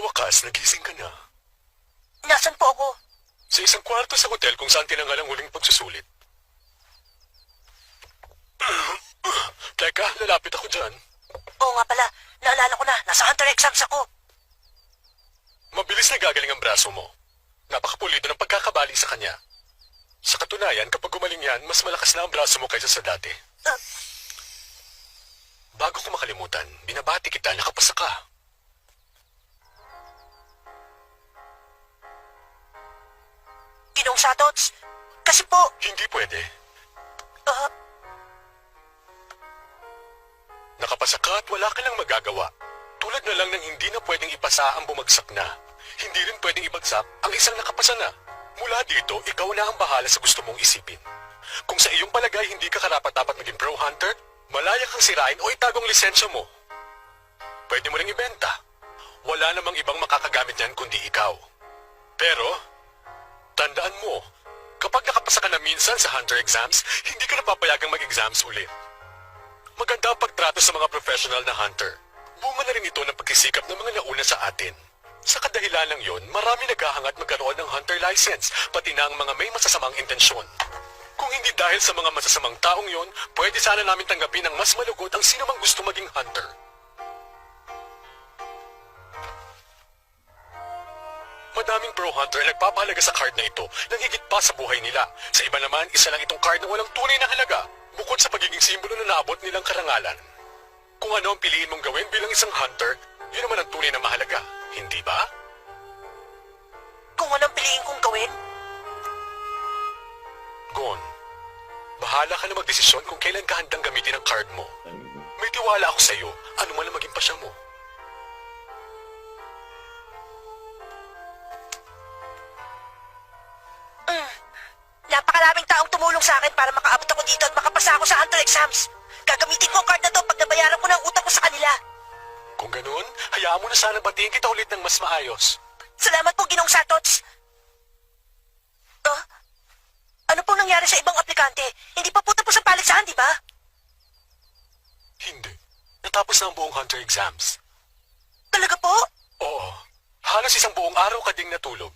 wakas, nagising ka na. Nasaan po ako? Sa isang kwarto sa hotel kung saan tinanggal ang huling pagsusulit. Teka, lalapit ako dyan. Oo nga pala, naalala ko na, nasa Hunter exams ako. Mabilis na gagaling ang braso mo. Napakapulido ng pagkakabali sa kanya. Sa katunayan, kapag gumaling yan, mas malakas na ang braso mo kaysa sa dati. Bago ko makalimutan, binabati kita, nakapasa ka. Ginong Satots, kasi po, Hindi pwede. ah, Nakapasa ka at wala ka lang magagawa. Tulad na lang ng hindi na pwedeng ipasa ang bumagsak na. Hindi rin pwedeng ibagsak ang isang nakapasa na. Mula dito, ikaw na ang bahala sa gusto mong isipin. Kung sa iyong palagay hindi ka karapat-dapat maging pro hunter, malaya kang sirain o itagong lisensya mo. Pwede mo ring ibenta. Wala namang ibang makakagamit yan kundi ikaw. Pero, tandaan mo, kapag nakapasa ka na minsan sa hunter exams, hindi ka napapayagang mag-exams ulit. Maganda ang pagtrato sa mga professional na hunter. Bunga na rin ito ng pagsisikap ng mga nauna sa atin. Sa kadahilanang yon, marami naghahangat magkaroon ng hunter license, pati na ang mga may masasamang intensyon. Kung hindi dahil sa mga masasamang taong yon, pwede sana namin tanggapin ang mas malugod ang sino mang gusto maging hunter. Madaming pro-hunter ang nagpapahalaga sa card na ito nang higit pa sa buhay nila. Sa iba naman, isa lang itong card na walang tunay na halaga, bukod sa pagiging simbolo na naabot nilang karangalan. Kung ano ang piliin mong gawin bilang isang hunter, yun naman ang tunay na mahalaga, hindi ba? kung anong piliin kong gawin, Gon, bahala ka na magdesisyon kung kailan ka handang gamitin ang card mo. May tiwala ako sa iyo, ano man ang maging pasya mo. napakaraming taong tumulong sa akin para makaabot ako dito at makapasa ako sa Hunter exams. Gagamitin ko ang card na to pag nabayaran ko ng utang ko sa kanila. Kung ganun, hayaan mo na sana batiin kita ulit ng mas maayos. Salamat po, Ginong Satots. Ano pong nangyari sa ibang aplikante? Hindi pa po tapos ang paligsahan, di ba? Hindi. Natapos na ang buong hunter exams. Talaga po? Oo. Halos isang buong araw ka ding natulog.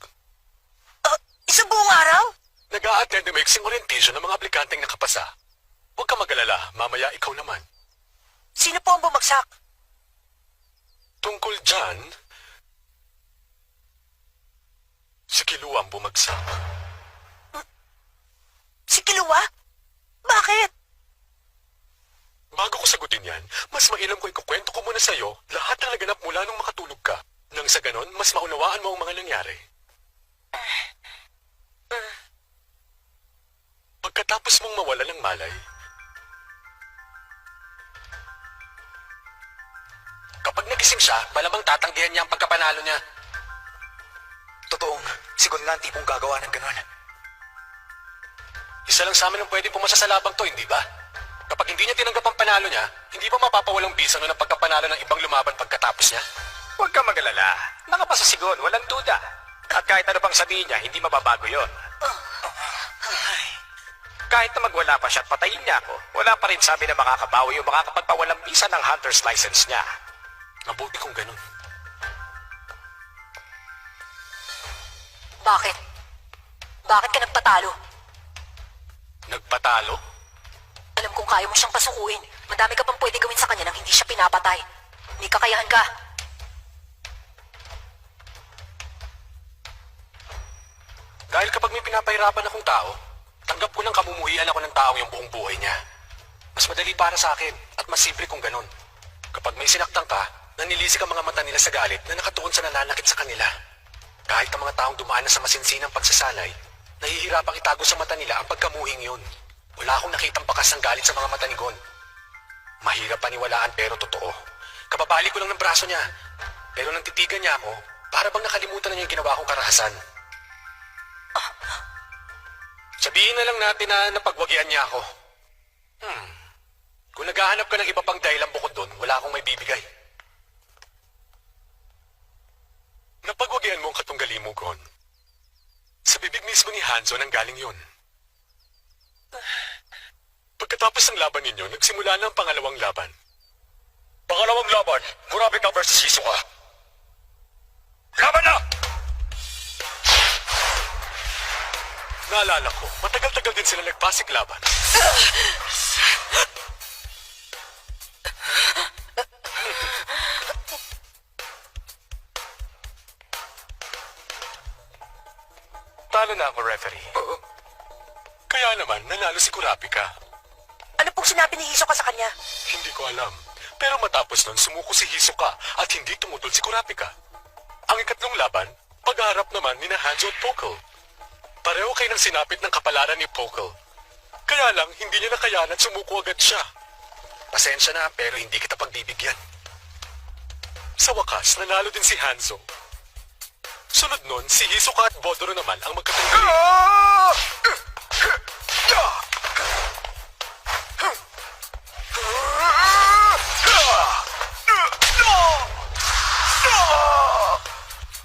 Isang buong araw? Nag-a-attend ng mixing orientation ng mga aplikanteng nakapasa. Huwag ka mag-alala, mamaya ikaw naman. Sino po ang bumagsak? Tungkol dyan, si Kilu ang bumagsak. Si Kilua? Bakit? Bago ko sagutin yan, mas mainam ko ikukwento ko muna sa'yo lahat ng naganap mula nung makatulog ka. Nang sa ganon, mas maunawaan mo ang mga nangyari. Pagkatapos mong mawala ng malay, kapag nagising siya, malamang tatanggihan niya ang pagkapanalo niya. Totoong, sigon nga ang tipong gagawa ng ganon. Isa lang sa amin ang pwede pumasa sa labang to, hindi ba? Kapag hindi niya tinanggap ang panalo niya, hindi ba mapapawalang bisa nun ang pagkapanalo ng ibang lumaban pagkatapos niya? Huwag ka mag-alala. Nakapasa sigon, walang duda. At kahit ano pang sabihin niya, hindi mababago yon. Kahit na magwala pa siya at patayin niya ako, wala pa rin sabi na makakabawi o makakapagpawalang bisa ng hunter's license niya. Mabuti kung ganun. Bakit? Bakit ka nagpatalo? Nagpatalo? Alam kong kaya mo siyang pasukuin. Madami ka pang pwede gawin sa kanya nang hindi siya pinapatay. May kakayahan ka. Dahil kapag may pinapahirapan akong tao, tanggap ko ng kamumuhian ako ng taong yung buong buhay niya. Mas madali para sa akin at mas simple kung ganun. Kapag may sinaktan ka, nanilisik ang mga mata nila sa galit na nakatuon sa nananakit sa kanila. Kahit ang mga taong dumaan na sa masinsinang pagsasanay, nahihirapang itago sa mata nila ang pagkamuhing yun. Wala akong nakitang bakas ng galit sa mga mata ni Gon. Mahirap paniwalaan pero totoo. Kababali ko lang ng braso niya. Pero nang titigan niya ako, para bang nakalimutan na niya yung ginawa kong karahasan. Sabihin na lang natin na napagwagyan niya ako. Kung naghahanap ka ng iba pang dahilan bukod doon, wala akong may bibigay. Napagwagyan mo ang katunggali mo, Gon. Sa bibig mismo ni Hanzo nang galing yun. Pagkatapos ng laban ninyo, nagsimula na ang pangalawang laban. Pangalawang laban, Kurapika versus Hisoka. Laban na! Naalala ko, matagal-tagal din sila nagpasik laban. Talo na ako, referee. Kaya naman, nanalo si Kurapika. Ano pong sinabi ni Hisoka sa kanya? Hindi ko alam. Pero matapos nun, sumuko si Hisoka at hindi tumutol si Kurapika. Ang ikatlong laban, pagharap naman ni na Hanzo at Pokel. Pareho kayo ng sinapit ng kapalaran ni Pokel. Kaya lang, hindi niya nakayanan at sumuko agad siya. Pasensya na, pero hindi kita pagbibigyan. Sa wakas, nanalo din si Hanzo. Sunod nun, si Hisoka at Bodoro naman ang magkatunggali.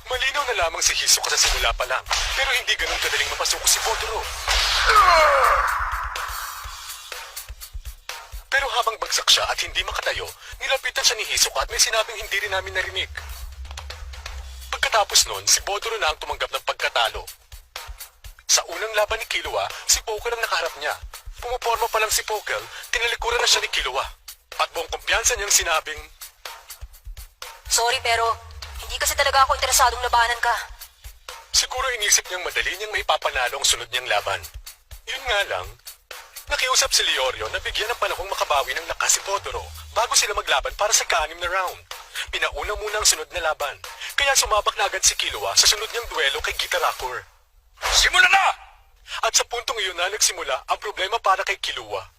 Malinaw na lamang si Hisoka sa simula pa lang, pero hindi ganun kadaling mapasuko si Bodoro. Pero habang bagsak siya at hindi makatayo, nilapitan siya ni Hisoka at may sinabing hindi rin namin narinig. Pagkatapos nun, si Bodoro na ang tumanggap ng pagkatalo. Sa unang laban ni Killua, si Pokel ang nakaharap niya. Pumuporma pa lang si Pokel, tinalikuran na siya ni Killua. At buong kumpiyansa niyang sinabing, Sorry pero, hindi kasi talaga ako interesadong labanan ka. siguro inisip niyang madali niyang maipapanalo ang sunod niyang laban. Yun nga lang, nakiusap si Leorio na bigyan ng panahong makabawi ng lakas si Bodoro bago sila maglaban para sa ka-6 na round. Pinauna muna ang sunod na laban, kaya sumabak na agad si Killua sa sunod niyang duelo kay Gitarakor. Simulan na! At sa puntong iyon na nagsimula ang problema para kay Killua.